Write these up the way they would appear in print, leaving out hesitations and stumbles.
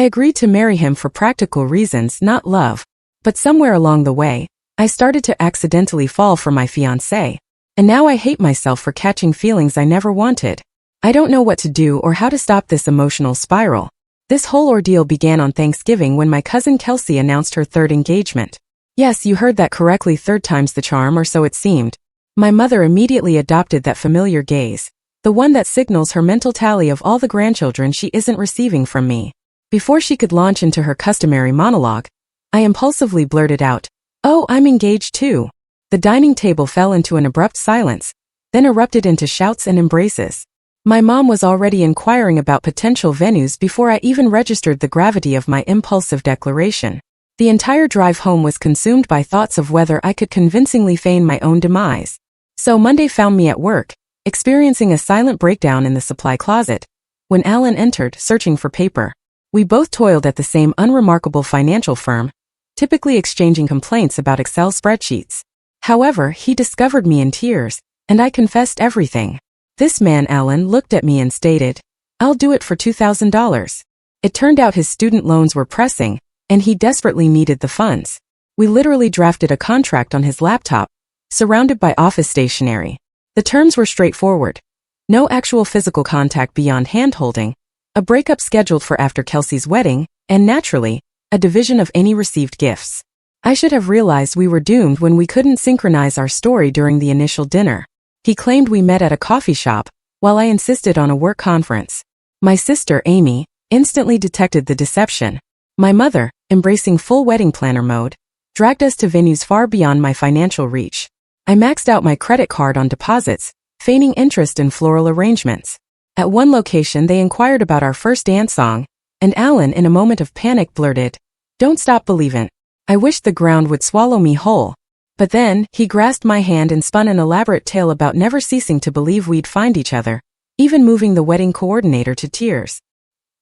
I agreed to marry him for practical reasons, not love. But somewhere along the way, I started to accidentally fall for my fiancé. And now I hate myself for catching feelings I never wanted. I don't know what to do or how to stop this emotional spiral. This whole ordeal began on Thanksgiving when my cousin Kelsey announced her third engagement. Yes, you heard that correctly, third time's the charm, or so it seemed. My mother immediately adopted that familiar gaze, the one that signals her mental tally of all the grandchildren she isn't receiving from me. Before she could launch into her customary monologue, I impulsively blurted out, "Oh, I'm engaged too." The dining table fell into an abrupt silence, then erupted into shouts and embraces. My mom was already inquiring about potential venues before I even registered the gravity of my impulsive declaration. The entire drive home was consumed by thoughts of whether I could convincingly feign my own demise. So Monday found me at work, experiencing a silent breakdown in the supply closet, when Alan entered, searching for paper. We both toiled at the same unremarkable financial firm, typically exchanging complaints about Excel spreadsheets. However, he discovered me in tears, and I confessed everything. This man, Alan, looked at me and stated, "I'll do it for $2,000. It turned out his student loans were pressing, and he desperately needed the funds. We literally drafted a contract on his laptop, surrounded by office stationery. The terms were straightforward. No actual physical contact beyond hand-holding, a breakup scheduled for after Kelsey's wedding, and naturally, a division of any received gifts. I should have realized we were doomed when we couldn't synchronize our story during the initial dinner. He claimed we met at a coffee shop, while I insisted on a work conference. My sister, Amy, instantly detected the deception. My mother, embracing full wedding planner mode, dragged us to venues far beyond my financial reach. I maxed out my credit card on deposits, feigning interest in floral arrangements. At one location they inquired about our first dance song, and Alan, in a moment of panic, blurted, "Don't stop believin'." I wished the ground would swallow me whole. But then, he grasped my hand and spun an elaborate tale about never ceasing to believe we'd find each other, even moving the wedding coordinator to tears.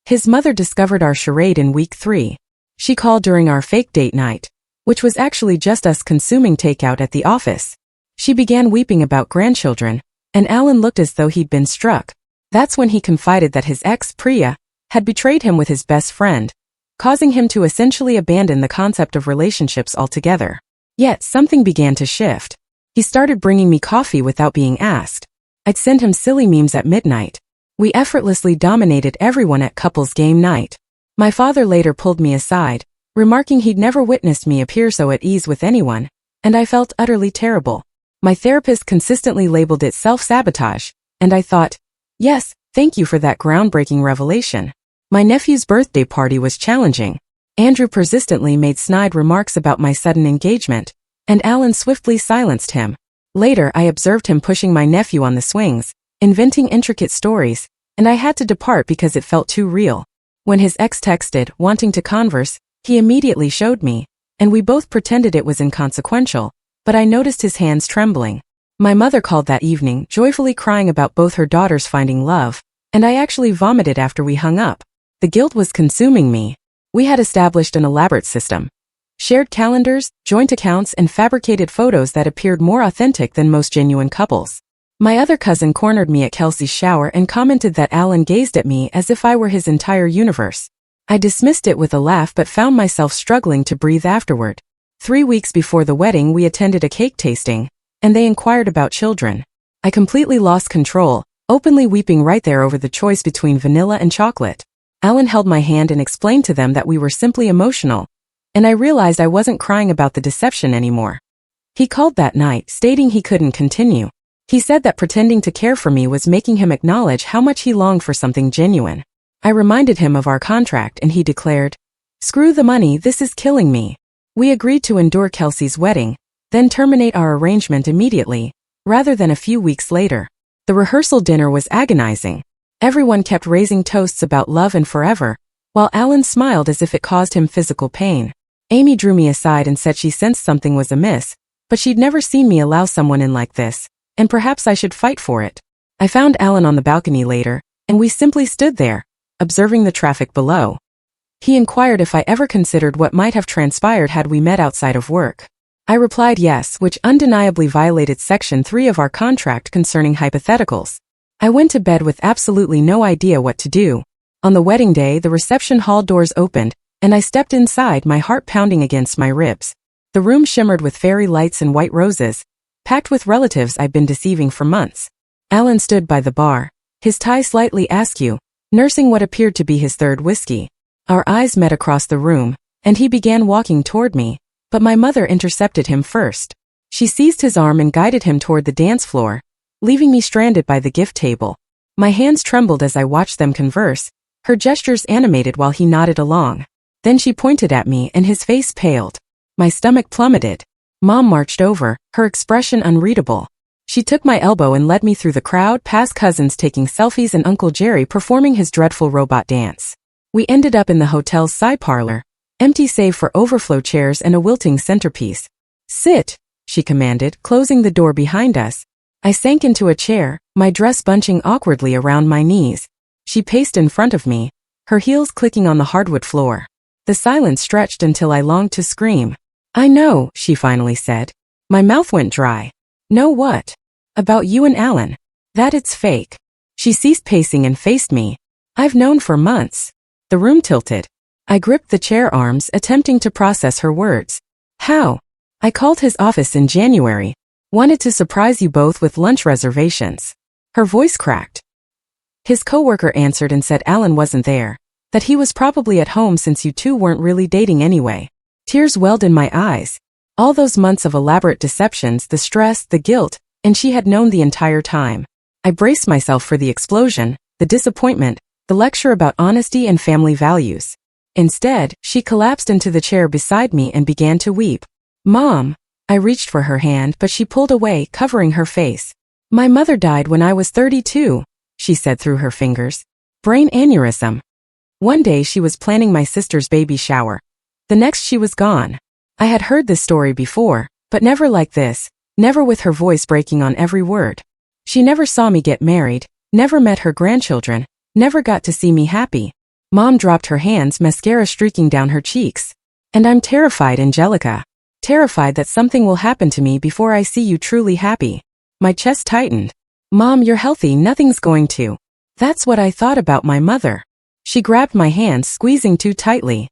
His mother discovered our charade in week 3. She called during our fake date night, which was actually just us consuming takeout at the office. She began weeping about grandchildren, and Alan looked as though he'd been struck. That's when he confided that his ex, Priya, had betrayed him with his best friend, causing him to essentially abandon the concept of relationships altogether. Yet something began to shift. He started bringing me coffee without being asked. I'd send him silly memes at midnight. We effortlessly dominated everyone at couples game night. My father later pulled me aside, remarking he'd never witnessed me appear so at ease with anyone, and I felt utterly terrible. My therapist consistently labeled it self-sabotage, and I thought, yes, thank you for that groundbreaking revelation. My nephew's birthday party was challenging. Andrew persistently made snide remarks about my sudden engagement, and Alan swiftly silenced him. Later, I observed him pushing my nephew on the swings, inventing intricate stories, and I had to depart because it felt too real. When his ex texted, wanting to converse, he immediately showed me, and we both pretended it was inconsequential, but I noticed his hands trembling. My mother called that evening, joyfully crying about both her daughters finding love, and I actually vomited after we hung up. The guilt was consuming me. We had established an elaborate system. Shared calendars, joint accounts, and fabricated photos that appeared more authentic than most genuine couples. My other cousin cornered me at Kelsey's shower and commented that Alan gazed at me as if I were his entire universe. I dismissed it with a laugh but found myself struggling to breathe afterward. 3 weeks before the wedding we attended a cake tasting, and they inquired about children. I completely lost control, openly weeping right there over the choice between vanilla and chocolate. Alan held my hand and explained to them that we were simply emotional, and I realized I wasn't crying about the deception anymore. He called that night, stating he couldn't continue. He said that pretending to care for me was making him acknowledge how much he longed for something genuine. I reminded him of our contract and he declared, "Screw the money, this is killing me." We agreed to endure Kelsey's wedding, then terminate our arrangement immediately, rather than a few weeks later. The rehearsal dinner was agonizing. Everyone kept raising toasts about love and forever, while Alan smiled as if it caused him physical pain. Amy drew me aside and said she sensed something was amiss, but she'd never seen me allow someone in like this, and perhaps I should fight for it. I found Alan on the balcony later, and we simply stood there, observing the traffic below. He inquired if I ever considered what might have transpired had we met outside of work. I replied yes, which undeniably violated Section 3 of our contract concerning hypotheticals. I went to bed with absolutely no idea what to do. On the wedding day, the reception hall doors opened, and I stepped inside, my heart pounding against my ribs. The room shimmered with fairy lights and white roses, packed with relatives I'd been deceiving for months. Alan stood by the bar, his tie slightly askew, nursing what appeared to be his third whiskey. Our eyes met across the room, and he began walking toward me, but my mother intercepted him first. She seized his arm and guided him toward the dance floor, leaving me stranded by the gift table. My hands trembled as I watched them converse, her gestures animated while he nodded along. Then she pointed at me and his face paled. My stomach plummeted. Mom marched over, her expression unreadable. She took my elbow and led me through the crowd, past cousins taking selfies and Uncle Jerry performing his dreadful robot dance. We ended up in the hotel's side parlor, empty save for overflow chairs and a wilting centerpiece. "Sit," she commanded, closing the door behind us. I sank into a chair, my dress bunching awkwardly around my knees. She paced in front of me, her heels clicking on the hardwood floor. The silence stretched until I longed to scream. "I know," she finally said. My mouth went dry. "Know what?" "About you and Alan. That it's fake." She ceased pacing and faced me. "I've known for months." The room tilted. I gripped the chair arms, attempting to process her words. "How?" "I called his office in January. Wanted to surprise you both with lunch reservations." Her voice cracked. His coworker answered and said Alan wasn't there, that he was probably at home since you two weren't really dating anyway. Tears welled in my eyes. All those months of elaborate deceptions, the stress, the guilt, and she had known the entire time. I braced myself for the explosion, the disappointment, the lecture about honesty and family values. Instead, she collapsed into the chair beside me and began to weep. "Mom." I reached for her hand, but she pulled away, covering her face. "My mother died when I was 32, she said through her fingers. "Brain aneurysm." One day she was planning my sister's baby shower. The next she was gone. I had heard this story before, but never like this, never with her voice breaking on every word. She never saw me get married, never met her grandchildren, never got to see me happy. Mom dropped her hands, mascara streaking down her cheeks. "And I'm terrified, Angelica. Terrified that something will happen to me before I see you truly happy." My chest tightened. "Mom, you're healthy, nothing's going to." That's what I thought about my mother. She grabbed my hand, squeezing too tightly.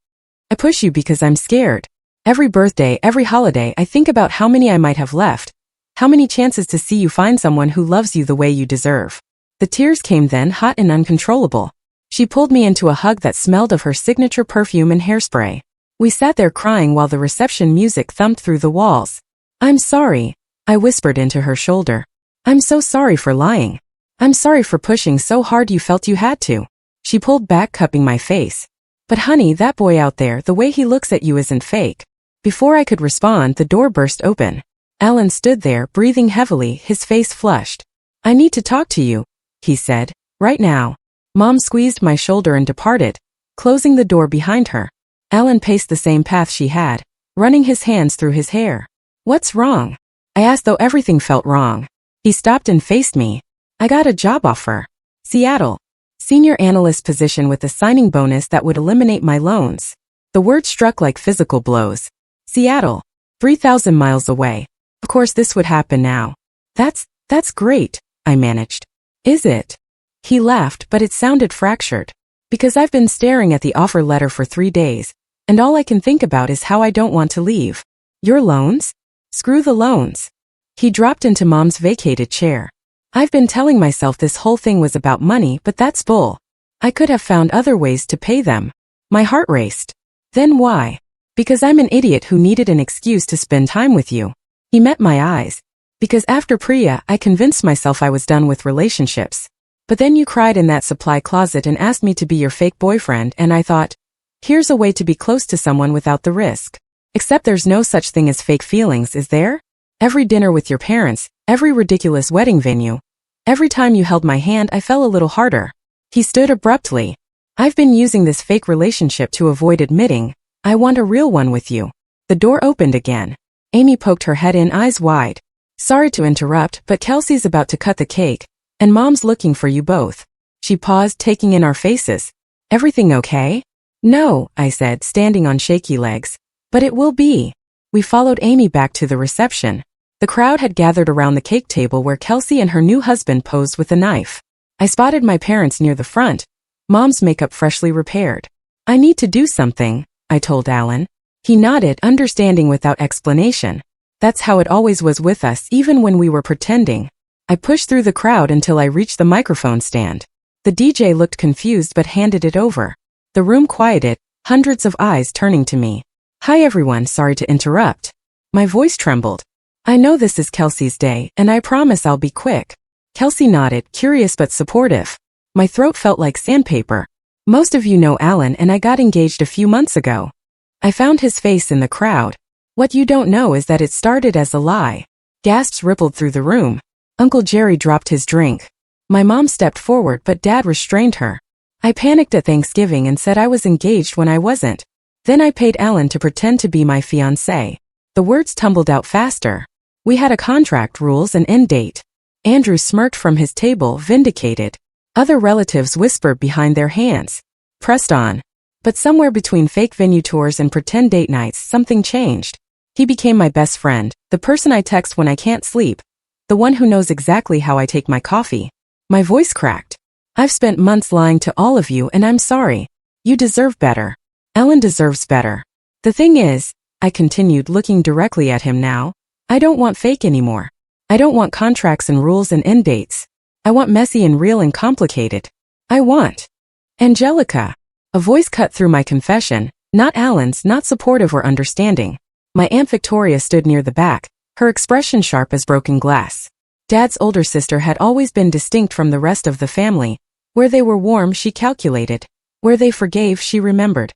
"I push you because I'm scared. Every birthday, every holiday, I think about how many I might have left, how many chances to see you find someone who loves you the way you deserve." The tears came then, hot and uncontrollable. She pulled me into a hug that smelled of her signature perfume and hairspray. We sat there crying while the reception music thumped through the walls. "I'm sorry," I whispered into her shoulder. "I'm so sorry for lying. I'm sorry for pushing so hard you felt you had to." She pulled back, cupping my face. "But honey, that boy out there, the way he looks at you isn't fake." Before I could respond, the door burst open. Alan stood there, breathing heavily, his face flushed. "I need to talk to you," he said. "Right now." Mom squeezed my shoulder and departed, closing the door behind her. Alan paced the same path she had, running his hands through his hair. "What's wrong?" I asked, though everything felt wrong. He stopped and faced me. "I got a job offer. Seattle. Senior analyst position with a signing bonus that would eliminate my loans." The word struck like physical blows. Seattle. 3,000 miles away. Of course this would happen now. That's great," I managed. "Is it?" He laughed, but it sounded fractured. "Because I've been staring at the offer letter for 3 days, and all I can think about is how I don't want to leave." "Your loans?" "Screw the loans." He dropped into Mom's vacated chair. "I've been telling myself this whole thing was about money, but that's bull. I could have found other ways to pay them." My heart raced. "Then why?" "Because I'm an idiot who needed an excuse to spend time with you." He met my eyes. "Because after Priya, I convinced myself I was done with relationships. But then you cried in that supply closet and asked me to be your fake boyfriend, and I thought, here's a way to be close to someone without the risk. Except there's no such thing as fake feelings, is there? Every dinner with your parents, every ridiculous wedding venue, every time you held my hand, I fell a little harder." He stood abruptly. "I've been using this fake relationship to avoid admitting, I want a real one with you." The door opened again. Amy poked her head in, eyes wide. "Sorry to interrupt, but Kelsey's about to cut the cake, and Mom's looking for you both." She paused, taking in our faces. "Everything okay?" "No," I said, standing on shaky legs. "But it will be." We followed Amy back to the reception. The crowd had gathered around the cake table where Kelsey and her new husband posed with a knife. I spotted my parents near the front, Mom's makeup freshly repaired. I need to do something, I told Alan. He nodded, understanding without explanation. That's how it always was with us, even when we were pretending. I pushed through the crowd until I reached the microphone stand. The DJ looked confused but handed it over. The room quieted, hundreds of eyes turning to me. Hi everyone, sorry to interrupt. My voice trembled. I know this is Kelsey's day, and I promise I'll be quick. Kelsey nodded, curious but supportive. My throat felt like sandpaper. Most of you know Alan, and I got engaged a few months ago. I found his face in the crowd. What you don't know is that it started as a lie. Gasps rippled through the room. Uncle Jerry dropped his drink. My mom stepped forward, but Dad restrained her. I panicked at Thanksgiving and said I was engaged when I wasn't. Then I paid Alan to pretend to be my fiancé. The words tumbled out faster. We had a contract, rules, and end date. Andrew smirked from his table, vindicated. Other relatives whispered behind their hands. Pressed on. But somewhere between fake venue tours and pretend date nights, something changed. He became my best friend, the person I text when I can't sleep, the one who knows exactly how I take my coffee. My voice cracked. I've spent months lying to all of you, and I'm sorry. You deserve better. Alan deserves better. The thing is, I continued, looking directly at him now, I don't want fake anymore. I don't want contracts and rules and end dates. I want messy and real and complicated. I want Angelica. A voice cut through my confession, not Alan's, not supportive or understanding. My Aunt Victoria stood near the back, her expression sharp as broken glass. Dad's older sister had always been distinct from the rest of the family. Where they were warm, she calculated. Where they forgave, she remembered.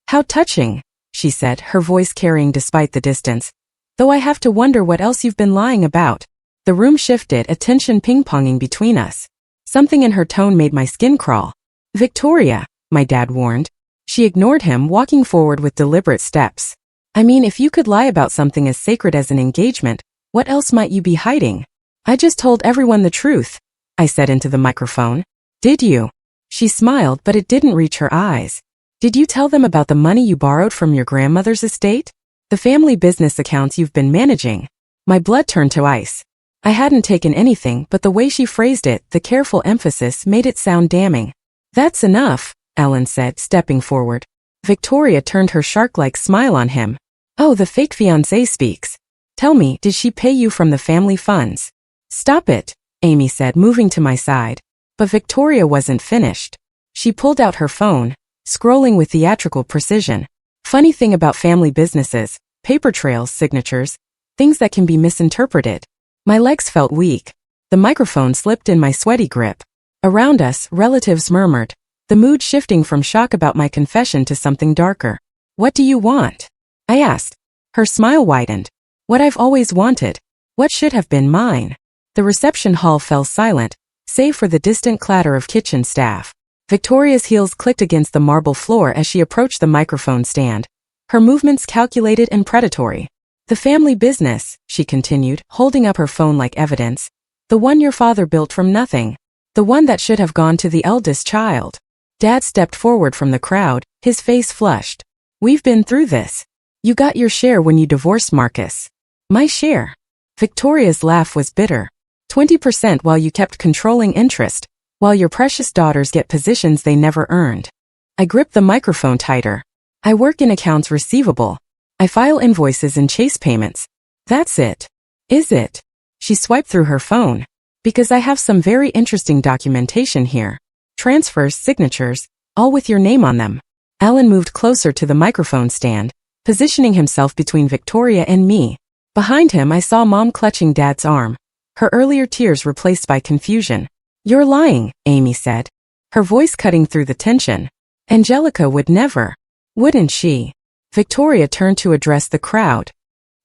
How touching, she said, her voice carrying despite the distance. Though I have to wonder what else you've been lying about. The room shifted, attention ping-ponging between us. Something in her tone made my skin crawl. Victoria, my dad warned. She ignored him, walking forward with deliberate steps. I mean, if you could lie about something as sacred as an engagement, what else might you be hiding? I just told everyone the truth, I said into the microphone. Did you? She smiled, but it didn't reach her eyes. Did you tell them about the money you borrowed from your grandmother's estate? The family business accounts you've been managing? My blood turned to ice. I hadn't taken anything, but the way she phrased it, the careful emphasis, made it sound damning. That's enough, Alan said, stepping forward. Victoria turned her shark-like smile on him. Oh, the fake fiancé speaks. Tell me, did she pay you from the family funds? Stop it, Amy said, moving to my side. But Victoria wasn't finished. She pulled out her phone, scrolling with theatrical precision. Funny thing about family businesses, paper trails, signatures, things that can be misinterpreted. My legs felt weak. The microphone slipped in my sweaty grip. Around us, relatives murmured, the mood shifting from shock about my confession to something darker. What do you want? I asked. Her smile widened. What I've always wanted. What should have been mine. The reception hall fell silent, save for the distant clatter of kitchen staff. Victoria's heels clicked against the marble floor as she approached the microphone stand. Her movements calculated and predatory. The family business, she continued, holding up her phone like evidence. The one your father built from nothing. The one that should have gone to the eldest child. Dad stepped forward from the crowd, his face flushed. We've been through this. You got your share when you divorced Marcus. My share. Victoria's laugh was bitter. 20% while you kept controlling interest, while your precious daughters get positions they never earned. I gripped the microphone tighter. I work in accounts receivable. I file invoices and chase payments. That's it. Is it? She swiped through her phone. Because I have some very interesting documentation here. Transfers, signatures, all with your name on them. Alan moved closer to the microphone stand, positioning himself between Victoria and me. Behind him I saw Mom clutching Dad's arm, her earlier tears replaced by confusion. You're lying, Amy said, her voice cutting through the tension. Angelica would never. Wouldn't she? Victoria turned to address the crowd.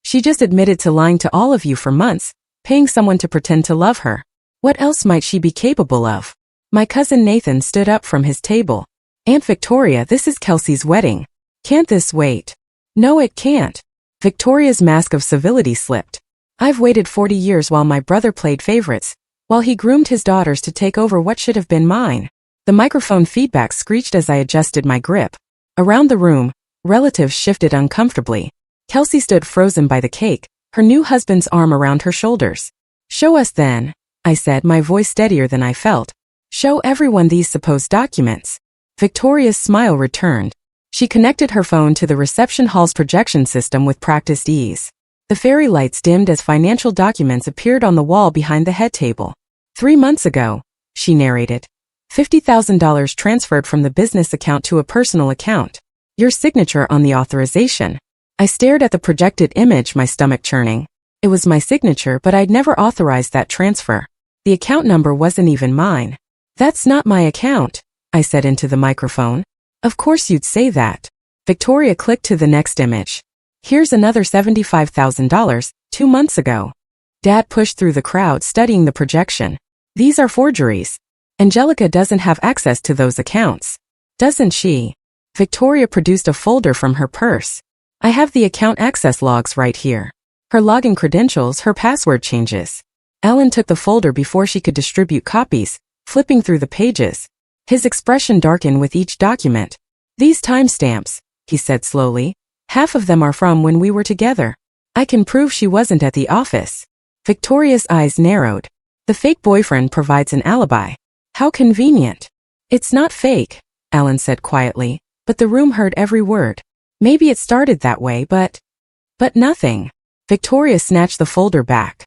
She just admitted to lying to all of you for months, paying someone to pretend to love her. What else might she be capable of? My cousin Nathan stood up from his table. Aunt Victoria, this is Kelsey's wedding. Can't this wait? No, it can't. Victoria's mask of civility slipped. I've waited 40 years while my brother played favorites, while he groomed his daughters to take over what should have been mine. The microphone feedback screeched as I adjusted my grip. Around the room, relatives shifted uncomfortably. Kelsey stood frozen by the cake, her new husband's arm around her shoulders. Show us then, I said, my voice steadier than I felt. Show everyone these supposed documents. Victoria's smile returned. She connected her phone to the reception hall's projection system with practiced ease. The fairy lights dimmed as financial documents appeared on the wall behind the head table. 3 months ago, she narrated. $50,000 transferred from the business account to a personal account. Your signature on the authorization. I stared at the projected image, my stomach churning. It was my signature, but I'd never authorized that transfer. The account number wasn't even mine. That's not my account, I said into the microphone. Of course you'd say that. Victoria clicked to the next image. Here's another $75,000, 2 months ago. Dad pushed through the crowd studying the projection. These are forgeries. Angelica doesn't have access to those accounts. Doesn't she? Victoria produced a folder from her purse. I have the account access logs right here. Her login credentials, her password changes. Alan took the folder before she could distribute copies, flipping through the pages. His expression darkened with each document. These timestamps, he said slowly, half of them are from when we were together. I can prove she wasn't at the office. Victoria's eyes narrowed. The fake boyfriend provides an alibi. How convenient. It's not fake, Alan said quietly, but the room heard every word. Maybe it started that way, but nothing. Victoria snatched the folder back.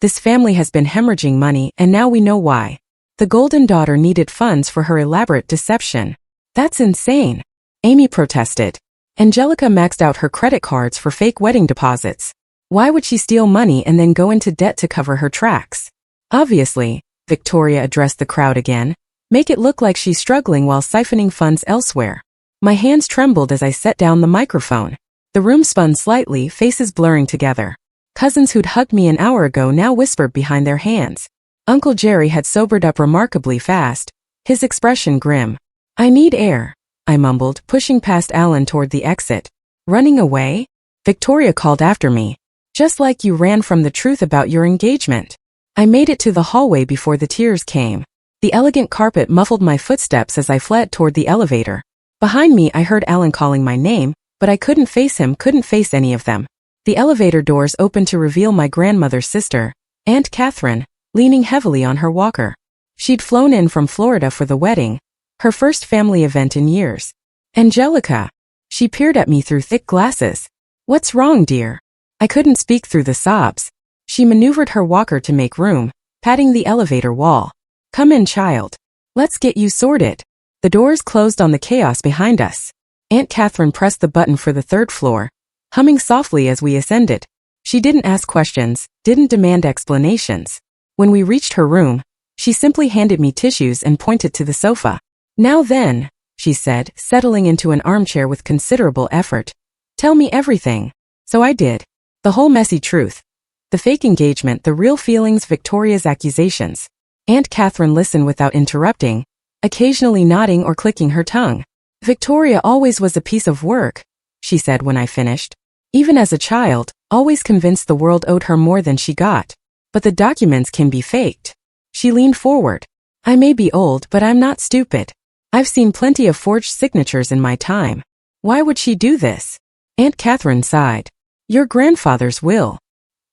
This family has been hemorrhaging money, and now we know why. The golden daughter needed funds for her elaborate deception. That's insane. Amy protested. Angelica maxed out her credit cards for fake wedding deposits. Why would she steal money and then go into debt to cover her tracks? Obviously, Victoria addressed the crowd again. Make it look like she's struggling while siphoning funds elsewhere. My hands trembled as I set down the microphone. The room spun slightly, faces blurring together. Cousins who'd hugged me an hour ago now whispered behind their hands. Uncle Jerry had sobered up remarkably fast, his expression grim. I need air, I mumbled, pushing past Alan toward the exit. Running away? Victoria called after me. Just like you ran from the truth about your engagement. I made it to the hallway before the tears came. The elegant carpet muffled my footsteps as I fled toward the elevator. Behind me I heard Alan calling my name, but I couldn't face him, couldn't face any of them. The elevator doors opened to reveal my grandmother's sister, Aunt Catherine, leaning heavily on her walker. She'd flown in from Florida for the wedding, her first family event in years. Angelica. She peered at me through thick glasses. What's wrong, dear? I couldn't speak through the sobs. She maneuvered her walker to make room, patting the elevator wall. Come in, child. Let's get you sorted. The doors closed on the chaos behind us. Aunt Catherine pressed the button for the 3rd floor, humming softly as we ascended. She didn't ask questions, didn't demand explanations. When we reached her room, she simply handed me tissues and pointed to the sofa. Now then, she said, settling into an armchair with considerable effort. Tell me everything. So I did. The whole messy truth. The fake engagement, the real feelings, Victoria's accusations. Aunt Catherine listened without interrupting, occasionally nodding or clicking her tongue. Victoria always was a piece of work, she said when I finished. Even as a child, always convinced the world owed her more than she got. But the documents can be faked. She leaned forward. I may be old, but I'm not stupid. I've seen plenty of forged signatures in my time. Why would she do this? Aunt Catherine sighed. Your grandfather's will.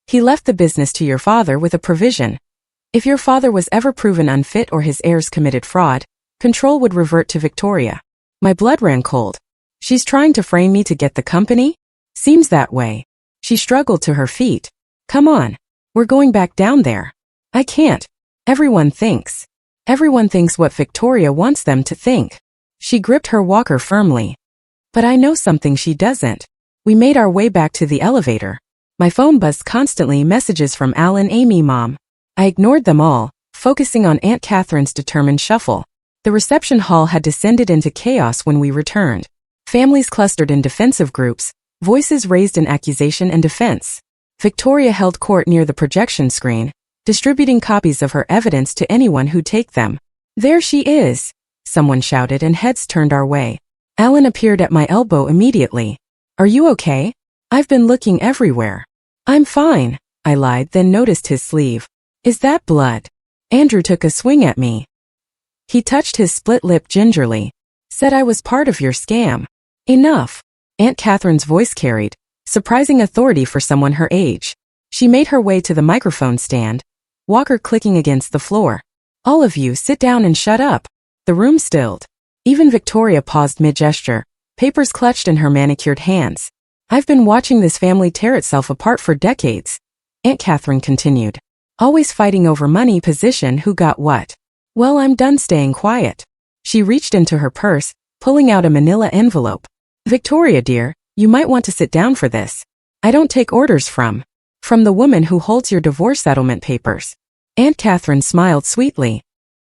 He left the business to your father with a provision. If your father was ever proven unfit or his heirs committed fraud, control would revert to Victoria. My blood ran cold. She's trying to frame me to get the company? Seems that way. She struggled to her feet. Come on. We're going back down there. I can't. Everyone thinks. Everyone thinks what Victoria wants them to think. She gripped her walker firmly. But I know something she doesn't. We made our way back to the elevator. My phone buzzed constantly, messages from Alan, Amy, Mom. I ignored them all, focusing on Aunt Catherine's determined shuffle. The reception hall had descended into chaos when we returned. Families clustered in defensive groups, voices raised in accusation and defense. Victoria held court near the projection screen, distributing copies of her evidence to anyone who'd take them. There she is, someone shouted, and heads turned our way. Alan appeared at my elbow immediately. Are you okay? I've been looking everywhere. I'm fine, I lied, then noticed his sleeve. Is that blood? Andrew took a swing at me. He touched his split lip gingerly. Said I was part of your scam. Enough. Aunt Catherine's voice carried, surprising authority for someone her age. She made her way to the microphone stand, walker clicking against the floor. All of you sit down and shut up. The room stilled. Even Victoria paused mid-gesture, papers clutched in her manicured hands. I've been watching this family tear itself apart for decades, Aunt Catherine continued. Always fighting over money, position, who got what. Well, I'm done staying quiet. She reached into her purse, pulling out a manila envelope. Victoria dear, you might want to sit down for this. I don't take orders from the woman who holds your divorce settlement papers. Aunt Catherine smiled sweetly.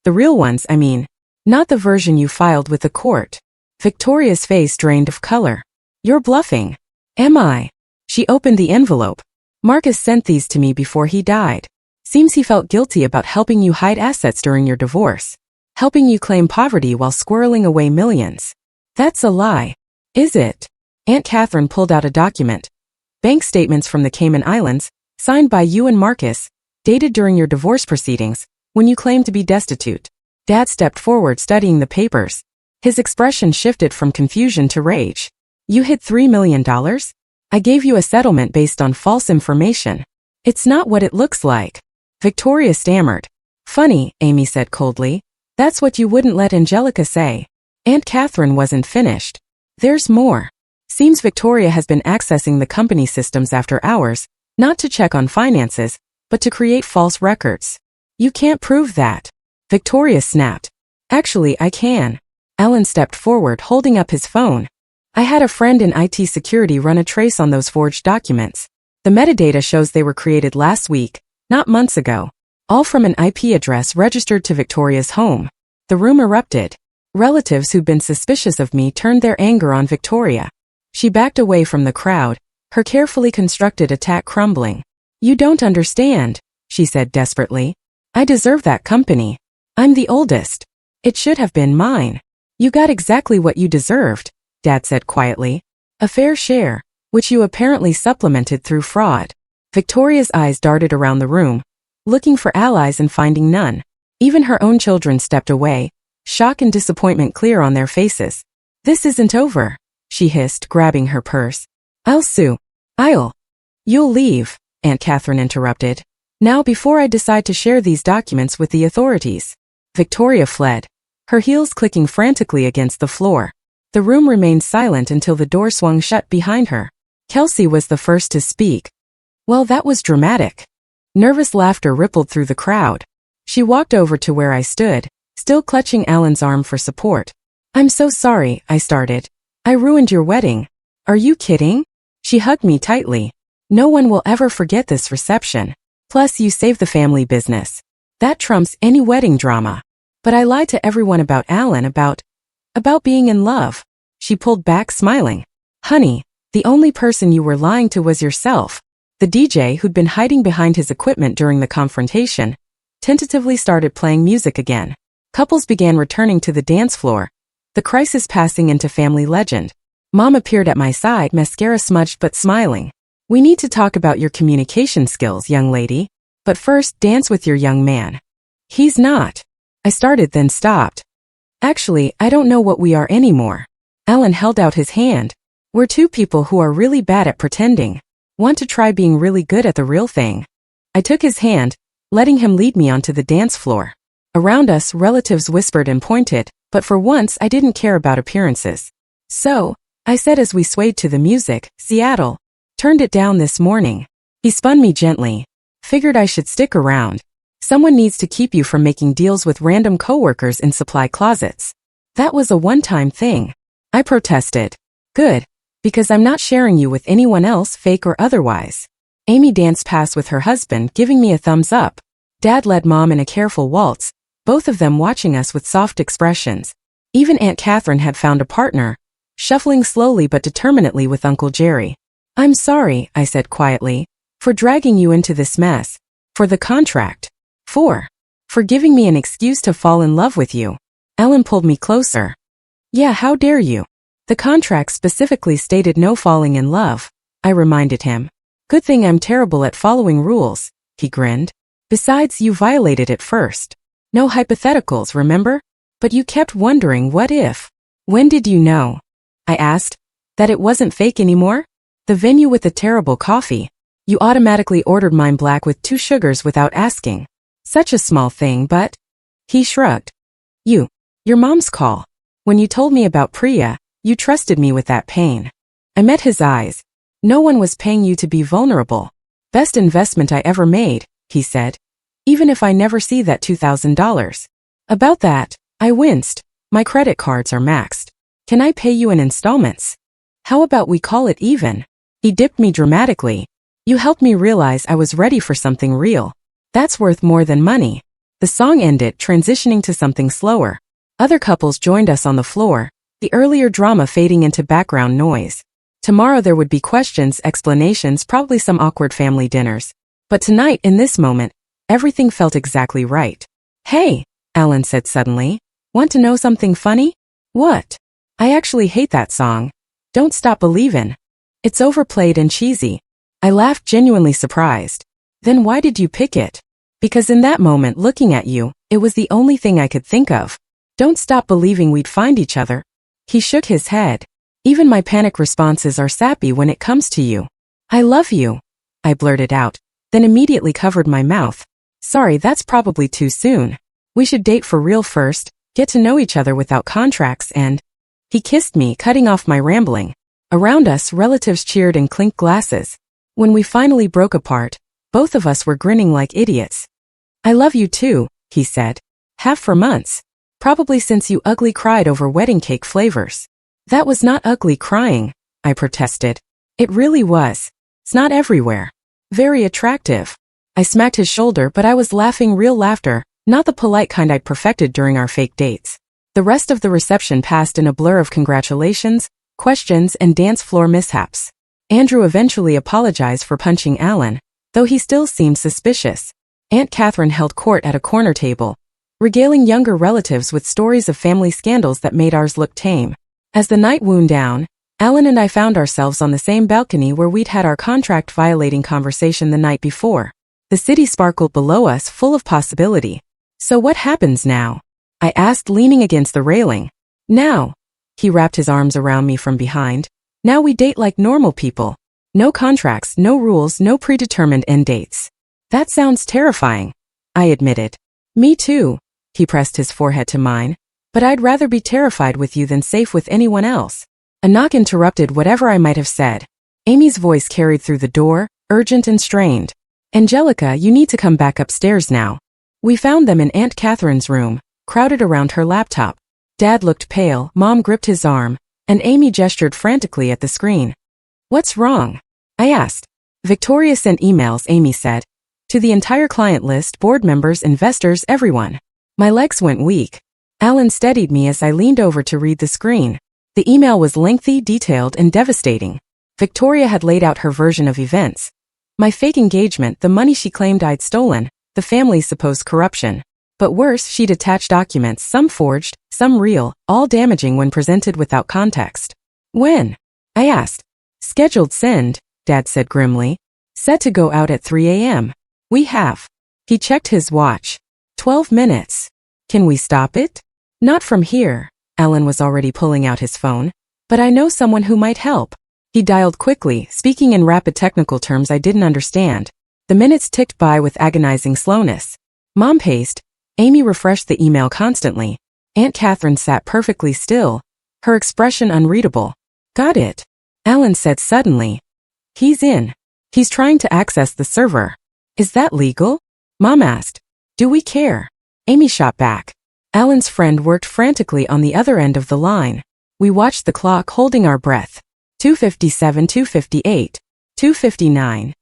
The real ones, I mean. Not the version you filed with the court. Victoria's face drained of color. You're bluffing. Am I? She opened the envelope. Marcus sent these to me before he died. Seems he felt guilty about helping you hide assets during your divorce. Helping you claim poverty while squirreling away millions. That's a lie. Is it? Aunt Catherine pulled out a document. Bank statements from the Cayman Islands, signed by you and Marcus, dated during your divorce proceedings, when you claimed to be destitute. Dad stepped forward studying the papers. His expression shifted from confusion to rage. You hid $3 million? I gave you a settlement based on false information. It's not what it looks like. Victoria stammered. Funny, Amy said coldly. That's what you wouldn't let Angelica say. Aunt Catherine wasn't finished. There's more. Seems Victoria has been accessing the company systems after hours, not to check on finances, but to create false records. You can't prove that. Victoria snapped. Actually, I can. Alan stepped forward, holding up his phone. I had a friend in IT security run a trace on those forged documents. The metadata shows they were created last week, not months ago. All from an IP address registered to Victoria's home. The room erupted. Relatives who'd been suspicious of me turned their anger on Victoria. She backed away from the crowd, her carefully constructed attack crumbling. You don't understand, she said desperately. I deserve that company. I'm the oldest. It should have been mine. You got exactly what you deserved, Dad said quietly. A fair share, which you apparently supplemented through fraud. Victoria's eyes darted around the room, looking for allies and finding none. Even her own children stepped away, shock and disappointment clear on their faces. This isn't over, she hissed, grabbing her purse. I'll sue. You'll leave, Aunt Catherine interrupted. Now before I decide to share these documents with the authorities. Victoria fled, her heels clicking frantically against the floor. The room remained silent until the door swung shut behind her. Kelsey was the first to speak. Well, that was dramatic. Nervous laughter rippled through the crowd. She walked over to where I stood, still clutching Alan's arm for support. I'm so sorry, I started. I ruined your wedding. Are you kidding? She hugged me tightly. No one will ever forget this reception. Plus, you saved the family business. That trumps any wedding drama. But I lied to everyone about Alan, about being in love. She pulled back, smiling. Honey, the only person you were lying to was yourself. The DJ, who'd been hiding behind his equipment during the confrontation, tentatively started playing music again. Couples began returning to the dance floor, the crisis passing into family legend. Mom appeared at my side, mascara smudged but smiling. We need to talk about your communication skills, young lady. But first, dance with your young man. He's not. I started, then stopped. Actually, I don't know what we are anymore. Alan held out his hand. We're two people who are really bad at pretending. Want to try being really good at the real thing. I took his hand, letting him lead me onto the dance floor. Around us, relatives whispered and pointed, but for once I didn't care about appearances. So, I said as we swayed to the music, Seattle. Turned it down this morning. He spun me gently. Figured I should stick around. Someone needs to keep you from making deals with random coworkers in supply closets. That was a one-time thing. I protested. Good, because I'm not sharing you with anyone else, fake or otherwise. Amy danced past with her husband, giving me a thumbs up. Dad led Mom in a careful waltz, both of them watching us with soft expressions. Even Aunt Catherine had found a partner, shuffling slowly but determinedly with Uncle Jerry. I'm sorry, I said quietly, for dragging you into this mess. For the contract. For giving me an excuse to fall in love with you. Ellen pulled me closer. Yeah, how dare you? The contract specifically stated no falling in love, I reminded him. Good thing I'm terrible at following rules, he grinned. Besides, you violated it first. No hypotheticals, remember? But you kept wondering what if. When did you know? I asked. That it wasn't fake anymore? The venue with the terrible coffee. You automatically ordered mine black with 2 sugars without asking. Such a small thing, but... He shrugged. Your mom's call. When you told me about Priya, you trusted me with that pain. I met his eyes. No one was paying you to be vulnerable. Best investment I ever made, he said. Even if I never see that $2,000. About that, I winced. My credit cards are maxed. Can I pay you in installments? How about we call it even? He dipped me dramatically. You helped me realize I was ready for something real. That's worth more than money. The song ended, transitioning to something slower. Other couples joined us on the floor, the earlier drama fading into background noise. Tomorrow there would be questions, explanations, probably some awkward family dinners. But tonight, in this moment, everything felt exactly right. Hey, Alan said suddenly. Want to know something funny? What? I actually hate that song. Don't Stop Believin'. It's overplayed and cheesy. I laughed, genuinely surprised. Then why did you pick it? Because in that moment, looking at you, it was the only thing I could think of. Don't stop believing we'd find each other. He shook his head. Even my panic responses are sappy when it comes to you. I love you, I blurted out, then immediately covered my mouth. Sorry, that's probably too soon. We should date for real first, get to know each other without contracts and... He kissed me, cutting off my rambling. Around us, relatives cheered and clinked glasses. When we finally broke apart, both of us were grinning like idiots. I love you too, he said. Have for months. Probably since you ugly cried over wedding cake flavors. That was not ugly crying, I protested. It really was. It's not everywhere. Very attractive. I smacked his shoulder, but I was laughing real laughter, not the polite kind I'd perfected during our fake dates. The rest of the reception passed in a blur of congratulations, questions, and dance floor mishaps. Andrew eventually apologized for punching Alan, though he still seemed suspicious. Aunt Catherine held court at a corner table, regaling younger relatives with stories of family scandals that made ours look tame. As the night wound down, Alan and I found ourselves on the same balcony where we'd had our contract-violating conversation the night before. The city sparkled below us, full of possibility. So what happens now? I asked, leaning against the railing. Now, he wrapped his arms around me from behind. Now we date like normal people. No contracts, no rules, no predetermined end dates. That sounds terrifying, I admitted. Me too, he pressed his forehead to mine. But I'd rather be terrified with you than safe with anyone else. A knock interrupted whatever I might have said. Amy's voice carried through the door, urgent and strained. Angelica, you need to come back upstairs now. We found them in Aunt Catherine's room, crowded around her laptop. Dad looked pale, Mom gripped his arm, and Amy gestured frantically at the screen. What's wrong? I asked. Victoria sent emails, Amy said. To the entire client list, board members, investors, everyone. My legs went weak. Alan steadied me as I leaned over to read the screen. The email was lengthy, detailed, and devastating. Victoria had laid out her version of events. My fake engagement, the money she claimed I'd stolen, the family's supposed corruption. But worse, she'd attached documents, some forged, some real, all damaging when presented without context. When? I asked. Scheduled send, Dad said grimly. Set to go out at 3 a.m. We have. He checked his watch. 12 minutes. Can we stop it? Not from here. Alan was already pulling out his phone. But I know someone who might help. He dialed quickly, speaking in rapid technical terms I didn't understand. The minutes ticked by with agonizing slowness. Mom paced. Amy refreshed the email constantly. Aunt Catherine sat perfectly still, her expression unreadable. Got it, Alan said suddenly. He's in. He's trying to access the server. Is that legal? Mom asked. Do we care? Amy shot back. Alan's friend worked frantically on the other end of the line. We watched the clock, holding our breath. 2:57, 2:58, 2:59.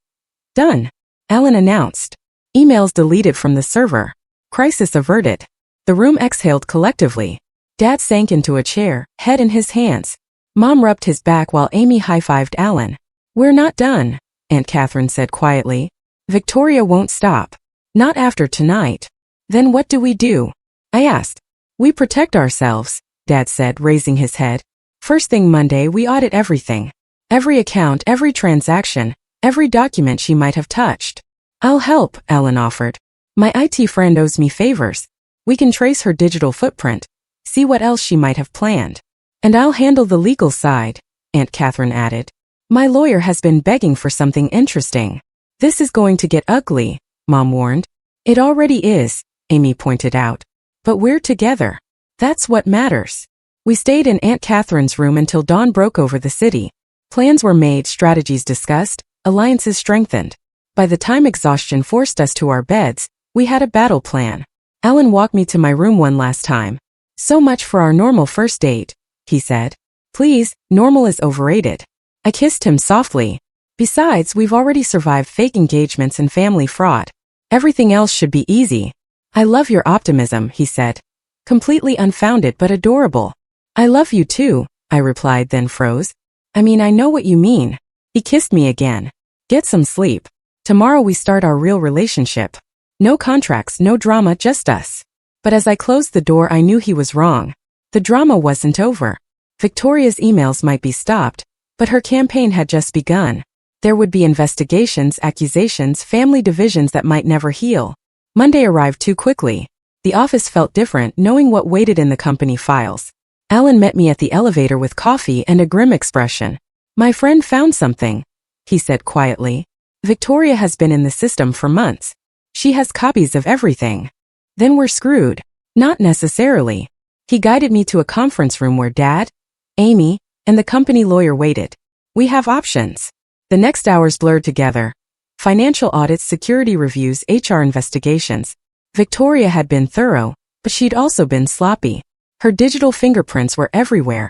Done, Alan announced. Emails deleted from the server. Crisis averted. The room exhaled collectively. Dad sank into a chair, head in his hands. Mom rubbed his back while Amy high-fived Alan. We're not done, Aunt Catherine said quietly. Victoria won't stop. Not after tonight. Then what do we do? I asked. We protect ourselves, Dad said, raising his head. First thing Monday, we audit everything. Every account, every transaction, every document she might have touched. I'll help, Alan offered. My IT friend owes me favors. We can trace her digital footprint, see what else she might have planned. And I'll handle the legal side, Aunt Catherine added. My lawyer has been begging for something interesting. This is going to get ugly, Mom warned. It already is, Amy pointed out. But we're together. That's what matters. We stayed in Aunt Catherine's room until dawn broke over the city. Plans were made, strategies discussed, alliances strengthened. By the time exhaustion forced us to our beds, we had a battle plan. Alan walked me to my room one last time. "So much for our normal first date," he said. "Please, normal is overrated." I kissed him softly. "Besides, we've already survived fake engagements and family fraud. Everything else should be easy." "I love your optimism," he said. "Completely unfounded but adorable." "I love you too," I replied, then froze. I know what you mean." He kissed me again. "Get some sleep. Tomorrow we start our real relationship. No contracts, no drama, just us." But as I closed the door, I knew he was wrong. The drama wasn't over. Victoria's emails might be stopped, but her campaign had just begun. There would be investigations, accusations, family divisions that might never heal. Monday arrived too quickly. The office felt different, knowing what waited in the company files. Alan met me at the elevator with coffee and a grim expression. "My friend found something," he said quietly. "Victoria has been in the system for months. She has copies of everything." "Then we're screwed." "Not necessarily." He guided me to a conference room where Dad, Amy, and the company lawyer waited. "We have options." The next hours blurred together. Financial audits, security reviews, HR investigations. Victoria had been thorough, but she'd also been sloppy. Her digital fingerprints were everywhere.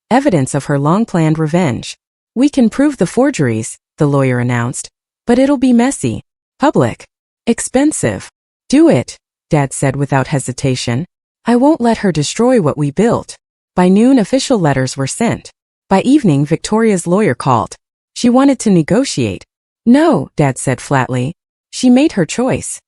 Evidence of her long-planned revenge. "We can prove the forgeries," the lawyer announced. "But it'll be messy, public, expensive." "Do it," Dad said without hesitation. "I won't let her destroy what we built." By noon, official letters were sent. By evening, Victoria's lawyer called. She wanted to negotiate. "No," Dad said flatly. "She made her choice.